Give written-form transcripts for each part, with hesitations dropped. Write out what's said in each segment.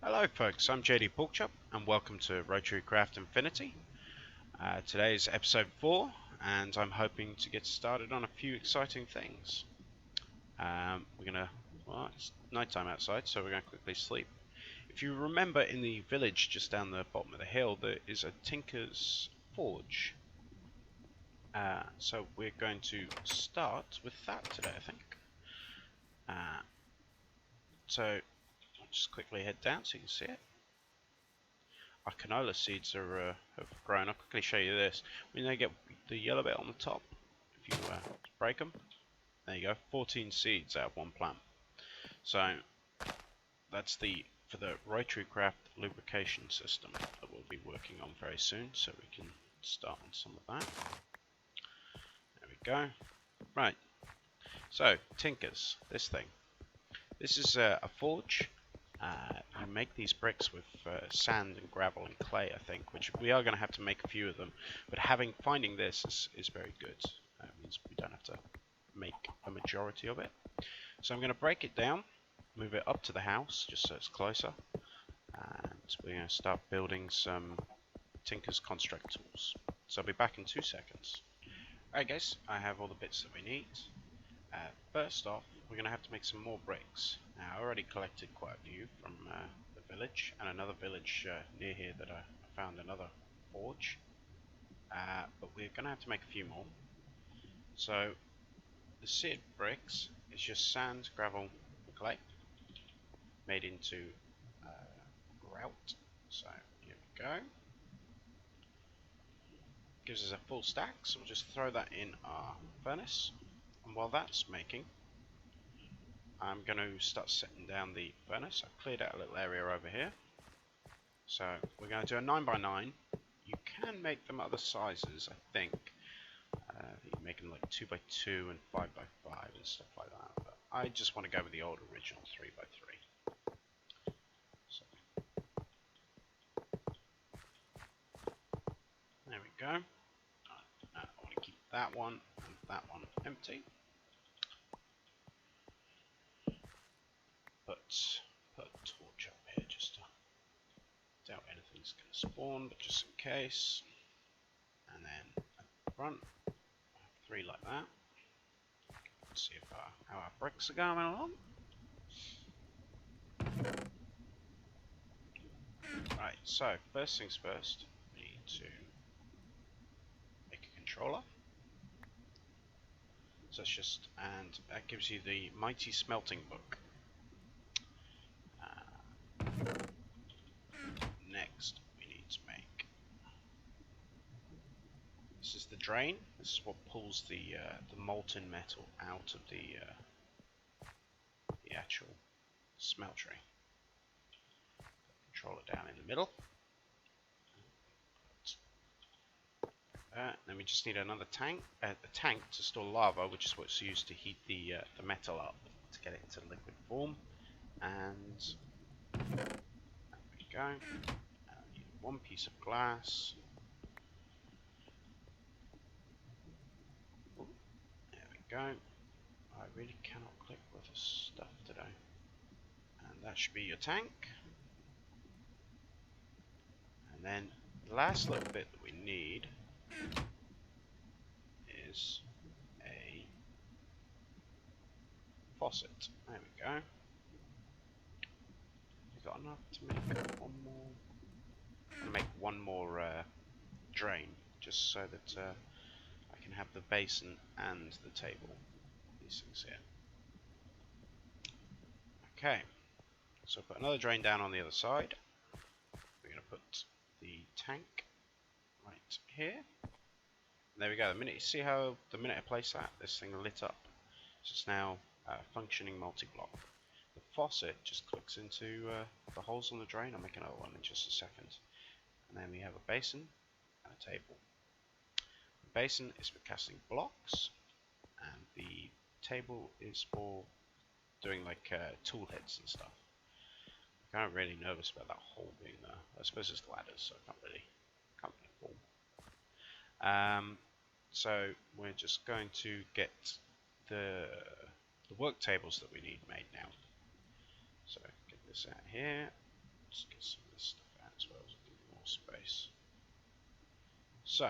Hello folks, I'm JDporkchop and welcome to Rotarycraft Infinity. Today is episode 4 and I'm hoping to get started on a few exciting things. It's nighttime outside, so we're going to quickly sleep. If you remember, in the village just down the bottom of the hill there is a tinker's forge. So we're going to start with that today, I think. So I'll just quickly head down so you can see it. Our canola seeds are have grown. I'll quickly show you this. When they get the yellow bit on the top, if you break them, there you go, 14 seeds out of one plant. So that's for the Rotarycraft lubrication system that we'll be working on very soon, so we can start on some of that. There we go. Right, so tinkers, this thing. This is a forge. You make these bricks with sand and gravel and clay, I think, which we are going to have to make a few of them. But finding this is very good. It means we don't have to make a majority of it. So I'm going to break it down, move it up to the house, just so it's closer. And we're going to start building some Tinker's Construct tools. So I'll be back in 2 seconds. Alright guys, I have all the bits that we need. First off, we're going to have to make some more bricks. Now, I already collected quite a few from the village, and another village near here that I found another forge. But we're going to have to make a few more. So, the seared bricks is just sand, gravel, and clay, made into grout. So, here we go. Gives us a full stack, so we'll just throw that in our furnace. And while that's making, I'm going to start setting down the furnace. I've cleared out a little area over here. So we're going to do a 9x9. You can make them other sizes, I think. You can make them like 2x2 and 5x5 and stuff like that. But I just want to go with the old original 3x3. So there we go. I want to keep that one and that one empty. Put a torch up here just to doubt anything's going to spawn, but just in case. And then at the front, I have 3 like that. Let's see if how our bricks are going along. Right, so first things first, we need to make a controller. So it's just, and that gives you the mighty smelting book. Next, we need to make. This is the drain. This is what pulls the molten metal out of the actual smeltery. Controller down in the middle. Then we just need another tank, the tank to store lava, which is what's used to heat the metal up to get it into liquid form. And there we go. Need 1 piece of glass. Ooh, there we go. I really cannot click with the stuff today. And that should be your tank. And then the last little bit that we need is a faucet. There we go. We've got enough to make one more. I'm going to make one more drain, just so that I can have the basin and the table. These things here. Okay, so put another drain down on the other side. We're going to put the tank right here. And there we go. See how the minute I place that, this thing lit up. So it's now functioning multi-block. The faucet just clicks into the holes on the drain. I'll make another one in just a second. And then we have a basin and a table. The basin is for casting blocks, and the table is for doing like tool heads and stuff. I'm kind of really nervous about that hole being there. I suppose it's ladders, so I can't really fall. So we're just going to get the work tables that we need made now. So get this out here. Just get some of this stuff out as well to give you more space. So,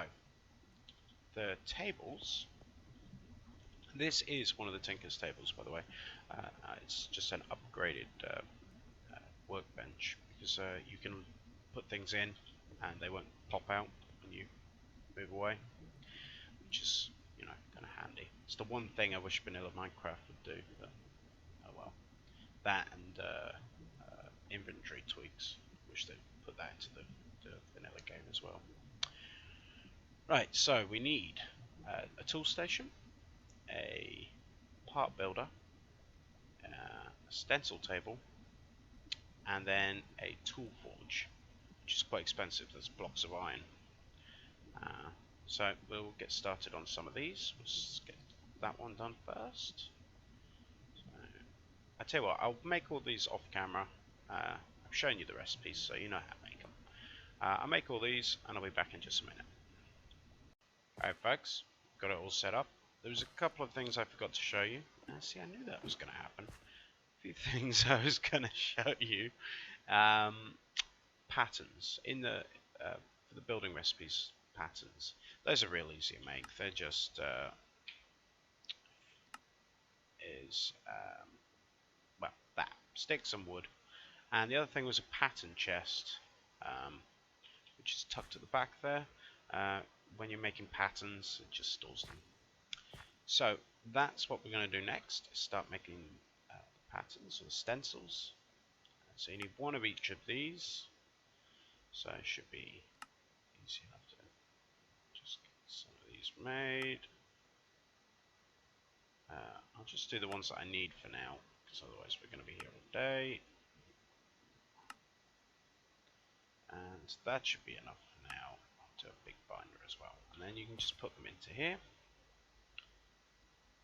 the tables. This is one of the Tinker's tables, by the way. It's just an upgraded workbench because you can put things in and they won't pop out when you move away, which is, you know, kind of handy. It's the one thing I wish vanilla Minecraft would do, but oh well. That and inventory tweaks. Wish they'd put that into the vanilla game as well. Right, so we need a tool station, a part builder, a stencil table, and then a tool forge, which is quite expensive. There's blocks of iron. So we'll get started on some of these. Let's get that one done first. So, I tell you what, I'll make all these off camera. I'm showing you the recipes so you know how to make them. I'll make all these and I'll be back in just a minute. Alright folks, got it all set up. There was a couple of things I forgot to show you. See, I knew that was going to happen. A few things I was going to show you. Patterns in the for the building recipes. Patterns. Those are real easy to make. They're just well, that sticks and wood. And the other thing was a pattern chest, which is tucked at the back there. When you're making patterns, it just stores them. So that's what we're going to do next. Start making patterns or stencils. So you need one of each of these. So it should be easy enough to just get some of these made. I'll just do the ones that I need for now, because otherwise we're going to be here all day. And that should be enough for now. I'll do a big binder as well. And then you can just put them into here,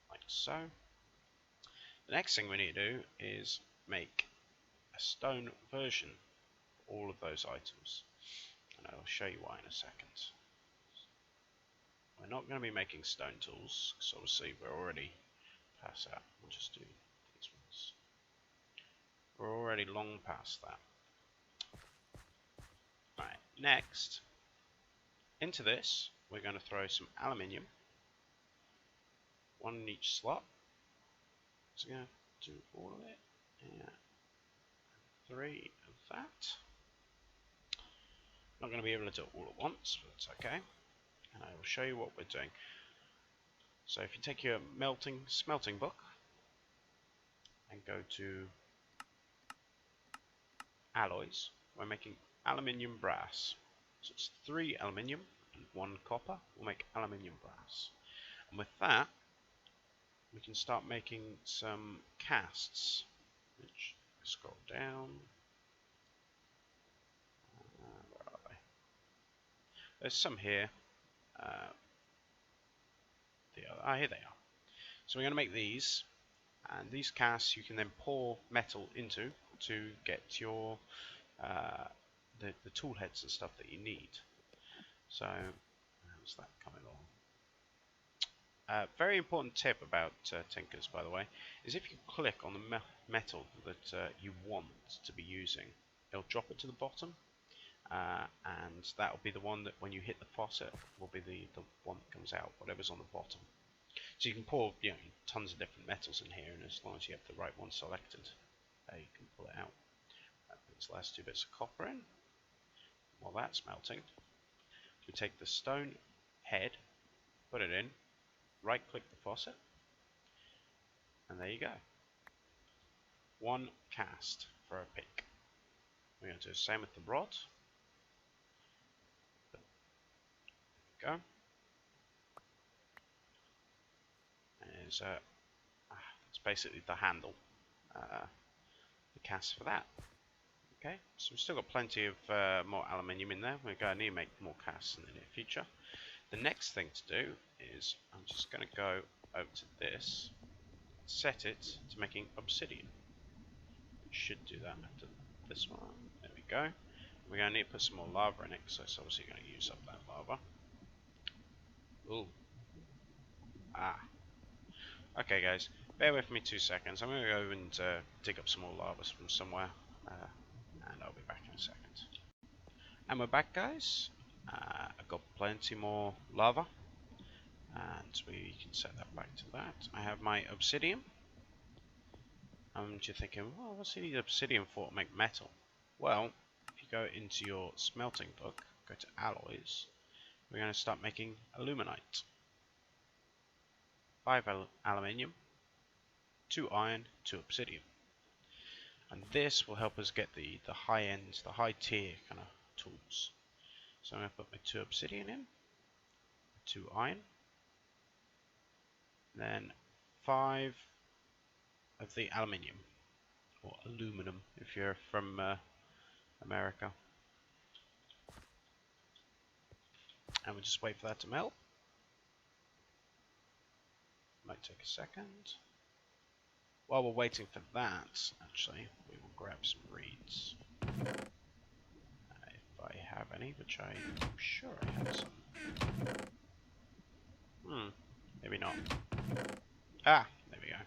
like so. The next thing we need to do is make a stone version of all of those items. And I'll show you why in a second. We're not going to be making stone tools, because obviously we're already past that. We'll just do these ones. We're already long past that. Right, next, into this, we're going to throw some aluminium. One in each slot. So we're going to do all of it. Yeah. 3 of that. Not going to be able to do it all at once, but it's okay. And I will show you what we're doing. So if you take your smelting book and go to alloys, we're making aluminium brass. So it's 3 aluminium and 1 copper. We'll make aluminium brass. And with that, we can start making some casts. Which, scroll down. Where are they? There's some here. Here they are. So we're going to make these, and these casts you can then pour metal into to get your the tool heads and stuff that you need. So how's that coming along? Very important tip about Tinkers, by the way, is if you click on the metal that you want to be using, it'll drop it to the bottom. And that will be the one that when you hit the faucet will be the one that comes out, whatever's on the bottom. So you can pour, you know, tons of different metals in here, and as long as you have the right one selected, you can pull it out. Put these last 2 bits of copper in. While that's melting, we take the stone head, put it in, right click the faucet, and there you go. 1 cast for a pick. We're going to do the same with the rod. There we go. Is it's basically the handle, the cast for that. Okay, so we've still got plenty of more aluminium in there. We're going to need to make more casts in the near future. The next thing to do is I'm just going to go over to this, set it to making obsidian. We should do that after this one. There we go. We're going to need to put some more lava in it, so it's obviously going to use up that lava. Ooh. Okay guys, bear with me 2 seconds. I'm going to go and dig up some more lava from somewhere, and I'll be back in a And we're back, guys. I've got plenty more lava, and we can set that back to that. I have my obsidian. You're thinking, well, what's he need obsidian for to make metal? Well, if you go into your smelting book, go to alloys, we're going to start making aluminite. 5 aluminium, 2 iron, 2 obsidian. And this will help us get the high ends, the high tier kind of tools. So I'm going to put my 2 obsidian in, 2 iron, then 5 of the aluminium, or aluminum if you're from America. And we'll just wait for that to melt. Might take a second. While we're waiting for that, actually, we will grab some reeds. If I have any, which I'm sure I have some. Maybe not. Ah, there we go.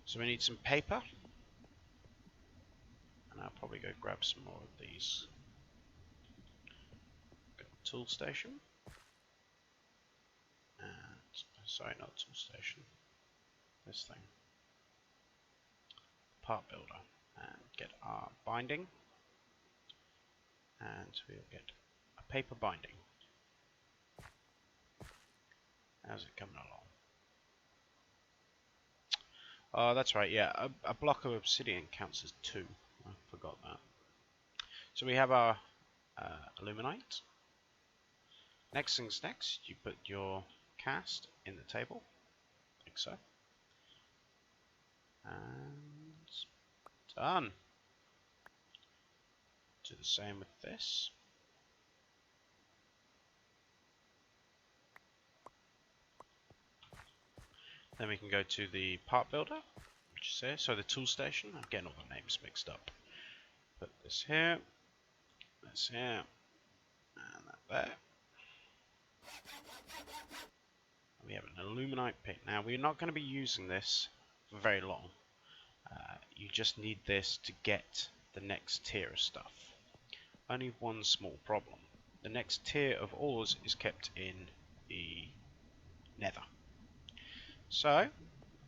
So we need some paper. And I'll probably go grab some more of these. Got a tool station. And, sorry, not tool station. This thing. Part builder. And get our binding. And we'll get a paper binding. How's it coming along? Oh, that's right, yeah. A block of obsidian counts as 2. I forgot that. So we have our aluminite. Next thing's next. You put your cast in the table, like so. And done. Do the same with this. Then we can go to the part builder, which is here. So the tool station. I'm getting all the names mixed up. Put this here, this here, and that there. We have an aluminite pit. Now we're not going to be using this for very long. You just need this to get the next tier of stuff. Only one small problem. The next tier of ores is kept in the Nether. So,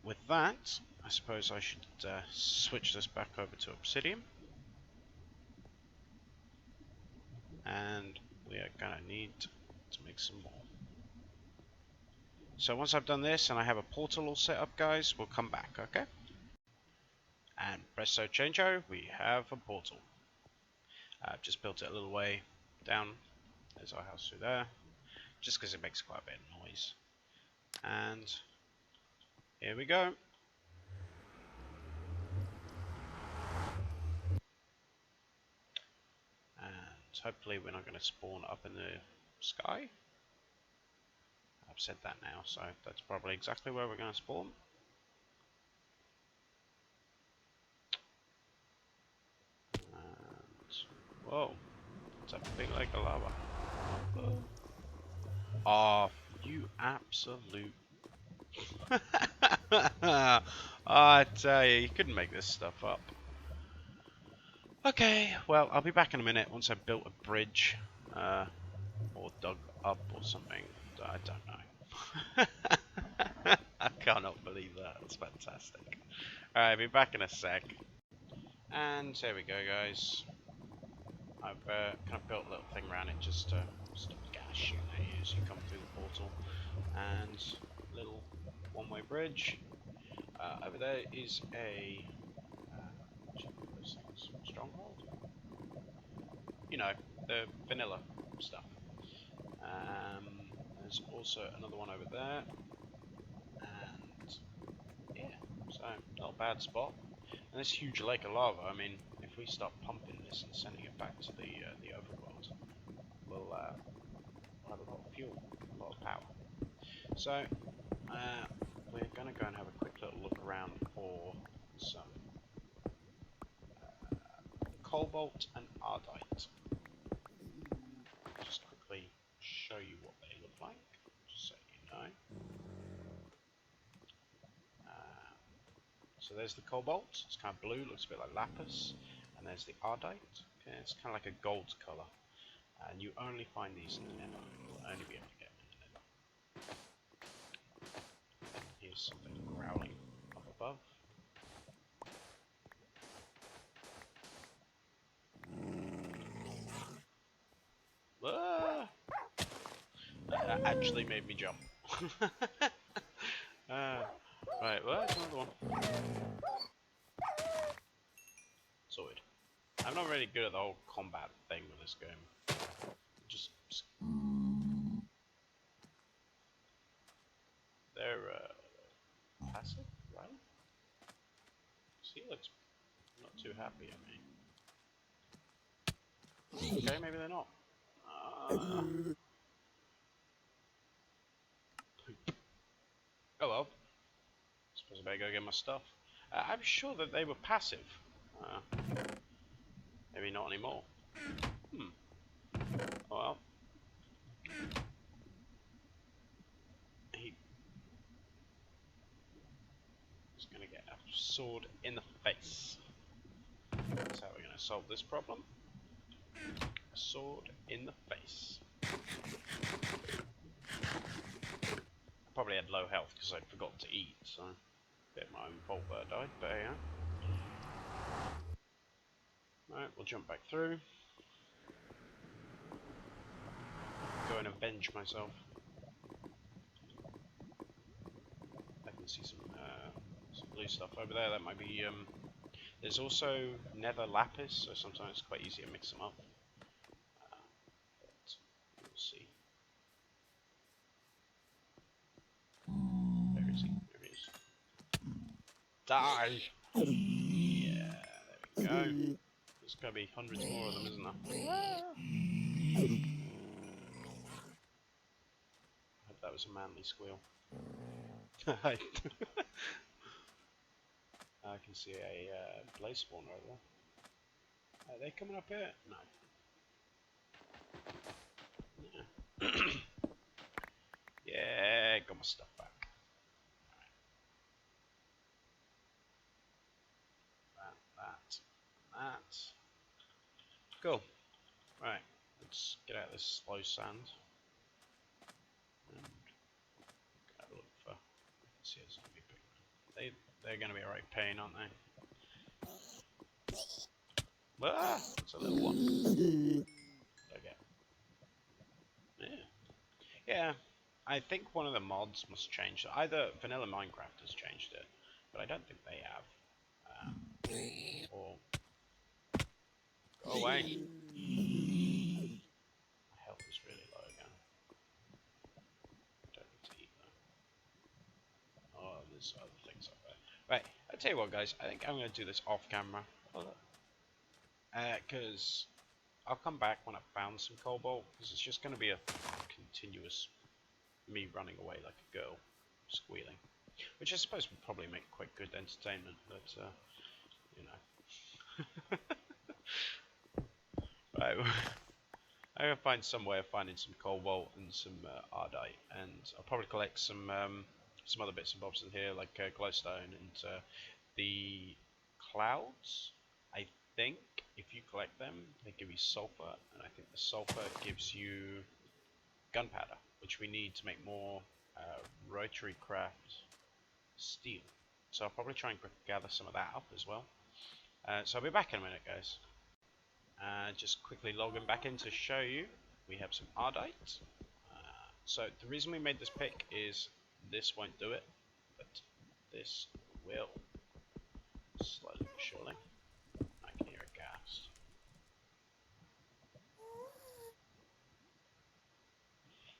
with that, I suppose I should switch this back over to obsidian. And we are going to need to make some more. So once I've done this and I have a portal all set up, guys, we'll come back, okay? And presto changeo, we have a portal. I've just built it a little way down. There's our house through there. Just because it makes quite a bit of noise. And here we go. And hopefully we're not going to spawn up in the sky. I've said that now, so that's probably exactly where we're going to spawn. And whoa, it's a big lake of lava. Oh, you absolute... I tell you, you couldn't make this stuff up. Okay, well, I'll be back in a minute once I've built a bridge, or dug up or something. I don't know. I cannot believe that. It's fantastic. Alright, I'll be back in a sec. And here we go, guys. I've kind of built a little thing around it just to stop the gas shooting at you as you come through the portal. And a little one-way bridge. Over there is a stronghold. You know, the vanilla stuff. There's also another one over there. And yeah, so not a bad spot. And this huge lake of lava, I mean, if we start pumping this and sending it back to the overworld, we'll have a lot of fuel, a lot of power. So, we're going to go and have a quick little look around for some cobalt and ardite. Just quickly show you what they look like, just so you know. So there's the cobalt, it's kind of blue, looks a bit like lapis, and there's the ardite, Okay, it's kind of like a gold colour. And you only find these in the Nether. You'll only be able to get them in the Nether. Here's something growling up above. Ah! That actually made me jump. Right, well, there's another one. Sorted. I'm not really good at the whole combat thing with this game. Just they're passive, right? He looks not too happy at me. Okay, maybe they're not. Oh well. Suppose I better go get my stuff. I'm sure that they were passive. Maybe not anymore. Oh well. He's gonna get a sword in the face. That's how we're gonna solve this problem. A sword in the face. I probably had low health because I forgot to eat, so bit my own fault that I died, but yeah. Alright, we'll jump back through. Go and avenge myself. I can see some blue stuff over there. That might be. There's also nether lapis, so sometimes it's quite easy to mix them up. But we'll see. Where is he? There he is. Die! Yeah, there we go. There's gonna be hundreds more of them, isn't there? I hope that was a manly squeal. I can see a blaze spawner over there. Are they coming up here? No. Yeah. Yeah, got my stuff back. That. Cool. Right, let's get out of this slow sand. And have a look for. Let's see, it's gonna be big. They're gonna be a right pain, aren't they? Ah, it's a little one. Okay. Yeah. Yeah. I think one of the mods must change. Either Vanilla Minecraft has changed it, but I don't think they have. Or go away. My health is really low again. Don't need to eat though. Oh, there's other things up there. Right, I'll tell you what, guys. I think I'm going to do this off camera. Because I'll come back when I've found some cobalt. Because it's just going to be a continuous me running away like a girl, squealing. Which I suppose would probably make quite good entertainment, but, you know. Right. I'm gonna find some way of finding some cobalt and some ardite, and I'll probably collect some other bits and bobs in here, like glowstone and the clouds. I think if you collect them, they give you sulfur, and I think the sulfur gives you gunpowder, which we need to make more Rotarycraft steel. So I'll probably try and gather some of that up as well. So I'll be back in a minute, guys. Just quickly logging back in to show you, we have some ardite. So the reason we made this pick is this won't do it, but this will. Slowly but surely. I can hear a ghast.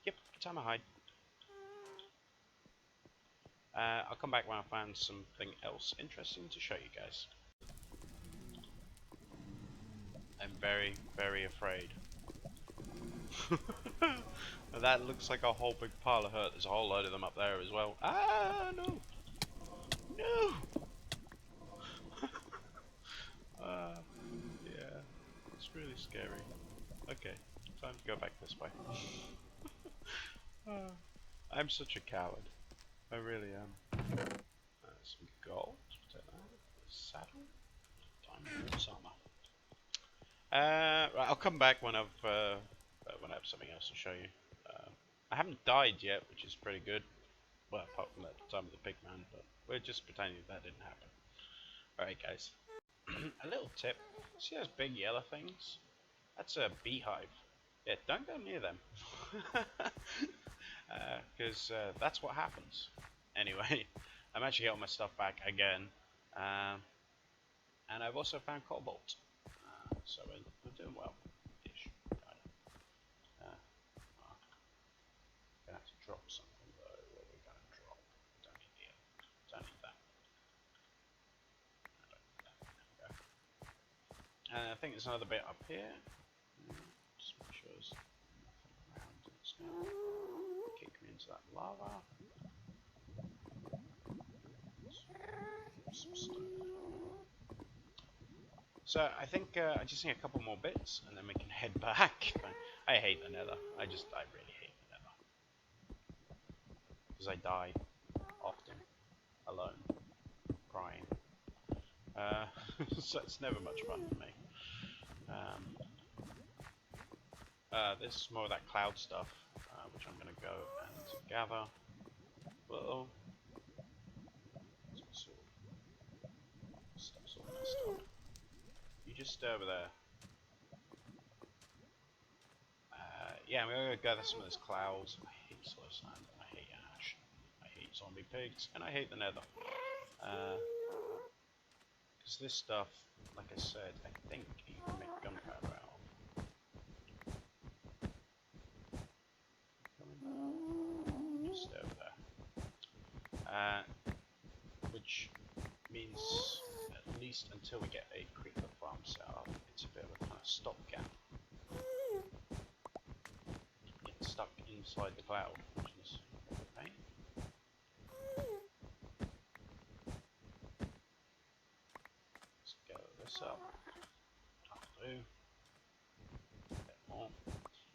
Yep, time to hide. I'll come back when I find something else interesting to show you guys. I'm very, very afraid. That looks like a whole big pile of hurt. There's a whole load of them up there as well. Ah, no! No! Yeah, it's really scary. Okay, time to go back this way. I'm such a coward. I really am. Some gold. Take that. Saddle. Diamond horse armor. Right, I'll come back when I have something else to show you. I haven't died yet, which is pretty good. Well, apart from that time with the pig man, but we're just pretending that didn't happen. Alright, guys. A little tip. See those big yellow things? That's a beehive. Yeah, don't go near them. Because that's what happens. Anyway, I'm actually getting my stuff back again. And I've also found cobalt. So we're doing well. Ish. Uh, gonna have to drop something though. What are we gonna drop? Don't need the don't need that. There we go. And I think there's another bit up here. Just make sure there's nothing around. It's gonna kick me into that lava. Some stone. So I think I just need a couple more bits, and then we can head back. I hate the Nether. I really hate the Nether because I die often, alone, crying. So it's never much fun for me. This is more of that cloud stuff, which I'm going to go and gather. Whoa. Stuff's all messed up. You just stay over there. Yeah, I'm going to gather some of this clouds. I hate slow sand, I hate ash, I hate zombie pigs, and I hate the Nether. Because this stuff, like I said, I think you can make gunpowder out of. Just over there. Which means, at least until we get a creeper farm set up, it's a bit of a kind of stopgap. Get stuck inside the cloud, which is a pain. Let's go this up. That'll do. A bit more.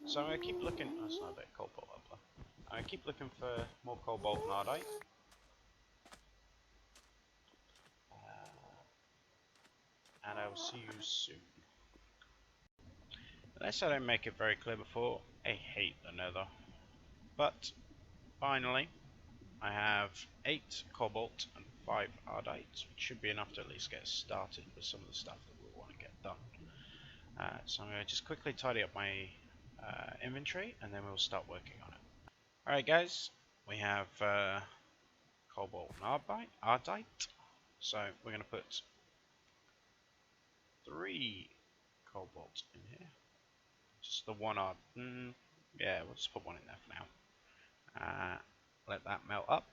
So I'm going to keep looking. Oh, that's not a bit of cobalt up there. I'm going to keep looking for more cobalt and ardite. And I will see you soon. Unless I don't make it very clear before, I hate the Nether. But finally, I have 8 cobalt and 5 ardite, which should be enough to at least get started with some of the stuff that we want to get done. So I'm going to just quickly tidy up my inventory, and then we'll start working on it. Alright guys, we have cobalt and ardite, so we're going to put 3 cobalt in here. Just the one yeah, we'll just put one in there for now. Let that melt up.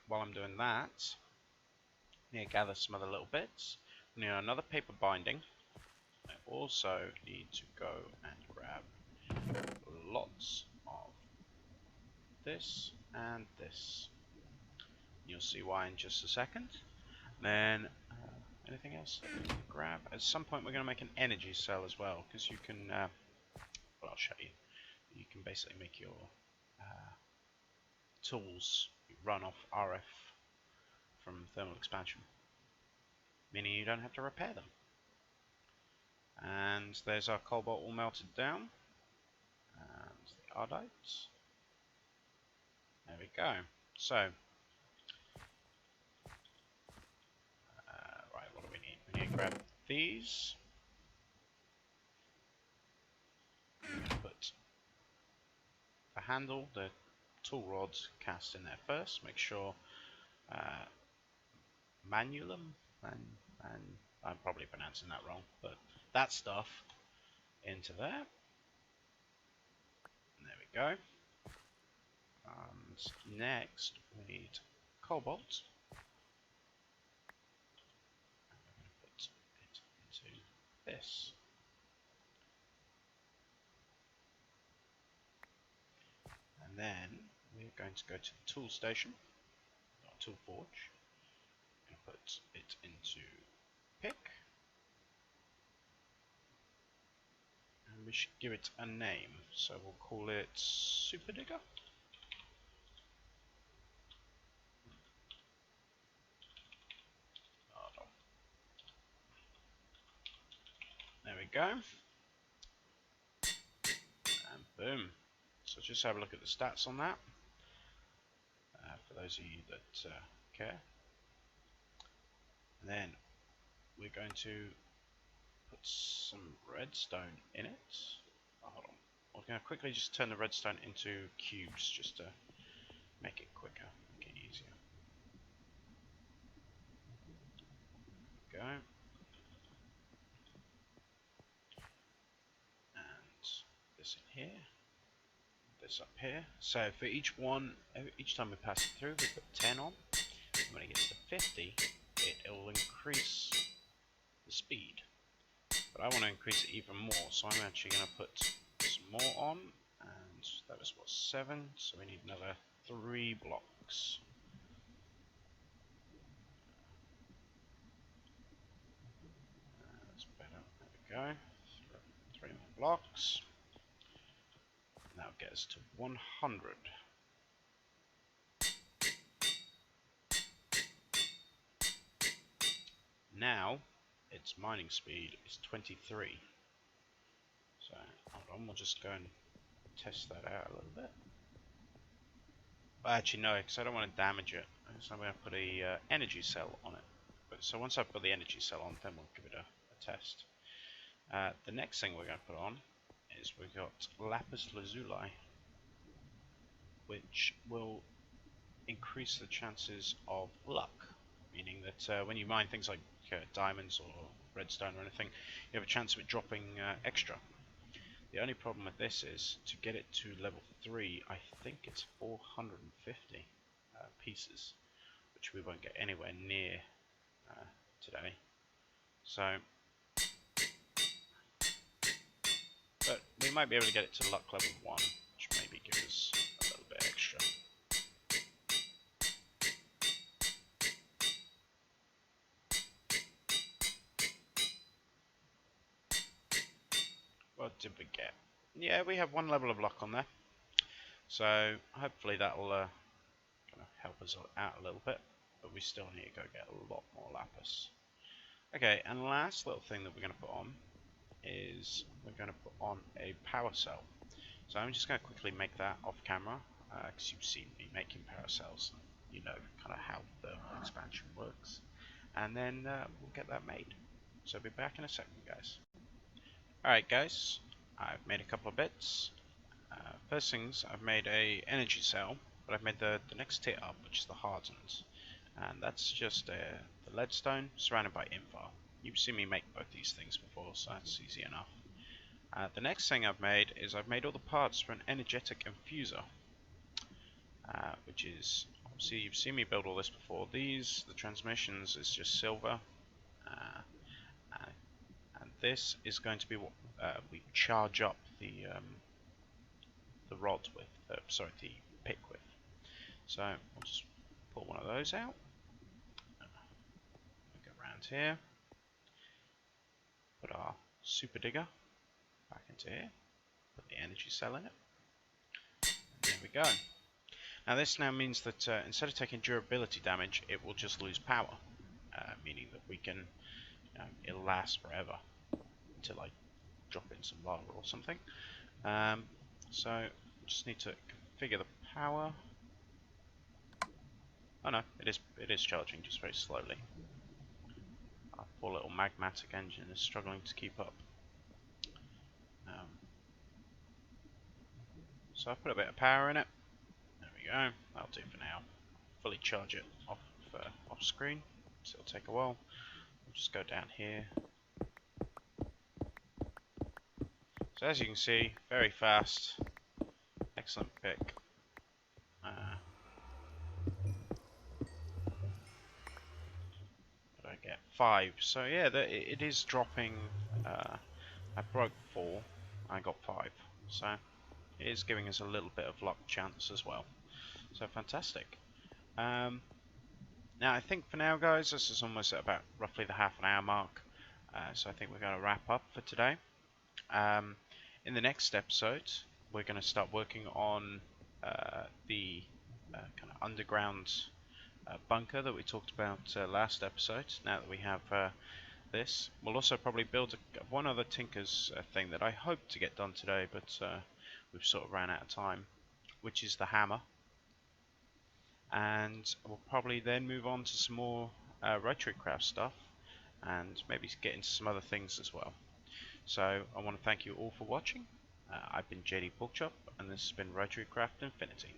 While I'm doing that, I need to gather some other little bits. We need another paper binding. I also need to go and grab lots of this and this. You'll see why in just a second. Then anything else that we need to grab? At some point we're going to make an energy cell as well, because you can well, I'll show you. You can basically make your tools run off RF from thermal expansion, meaning you don't have to repair them. And there's our cobalt all melted down, and the ardites. There we go. So, right, what do we need? We need to grab these. Put the handle, the tool rods cast in there first. Make sure manulum, I'm probably pronouncing that wrong, but that stuff into there. And there we go. And next we need cobalt. And we're going to put it into this. And then we're going to go to the tool station, or tool forge, and put it into pick. And we should give it a name, so we'll call it Super Digger. There we go. Boom. So just have a look at the stats on that, for those of you that care. And then we're going to put some redstone in it. Oh, hold on. We're going to quickly just turn the redstone into cubes just to make it quicker, make it easier. Go. And this in here. This up here. So for each time we pass it through, we put 10 on. And when it gets to 50, it'll increase the speed. But I want to increase it even more, so I'm actually going to put some more on. And that was what, 7? So we need another 3 blocks. That's better. There we go. 3 more blocks. Now get us to 100. Now its mining speed is 23. So hold on, we'll just go and test that out a little bit. Well, actually no, because I don't want to damage it. So I'm going to put a energy cell on it. So once I put the energy cell on, then we'll give it a test. The next thing we're going to put on is we've got lapis lazuli, which will increase the chances of luck, meaning that when you mine things like diamonds or redstone or anything, you have a chance of it dropping extra. The only problem with this is to get it to level 3, I think it's 450 pieces, which we won't get anywhere near today. So, but we might be able to get it to luck level 1, which maybe give us a little bit extra. What did we get? Yeah, we have 1 level of luck on there. So hopefully that'll kind of help us out a little bit, but we still need to go get a lot more lapis. Okay, and the last little thing that we're going to put on is we're going to put on a power cell. So I'm just going to quickly make that off camera, because you've seen me making power cells, and you know kind of how the expansion works. And then we'll get that made. So I'll be back in a second, guys. Alright guys, I've made a couple of bits. First things, I've made a energy cell, but I've made the next tier up, which is the hardened. And that's just the leadstone surrounded by infar. You've seen me make both these things before, so that's easy enough. The next thing I've made is I've made all the parts for an energetic infuser, which is, obviously you've seen me build all this before. The transmissions is just silver, and this is going to be what we charge up the rod with, sorry, the pick with. So we'll just pull one of those out. Go around here. Put our super digger back into here. Put the energy cell in it. And there we go. Now this now means that instead of taking durability damage, it will just lose power, meaning that we can, it'll last forever until I drop in some lava or something. So just need to configure the power. Oh no, it is charging, just very slowly. Our poor little magmatic engine is struggling to keep up. So I put a bit of power in it. There we go. That'll do for now. Fully charge it off screen, so it'll take a while. We'll just go down here. So as you can see, very fast. Excellent pick. But I get 5. So yeah, it is dropping. I broke 4. I got 5. So it is giving us a little bit of luck chance as well. So fantastic. Now I think for now, guys, this is almost at about roughly the half an hour mark. So I think we're going to wrap up for today. In the next episode, we're going to start working on the kind of underground bunker that we talked about last episode. Now that we have this, we'll also probably build one other Tinker's thing that I hope to get done today, but we've sort of ran out of time, which is the hammer. And we'll probably then move on to some more Rotarycraft stuff, and maybe get into some other things as well. So I want to thank you all for watching. I've been JDporkchop, and this has been Rotarycraft Infinity.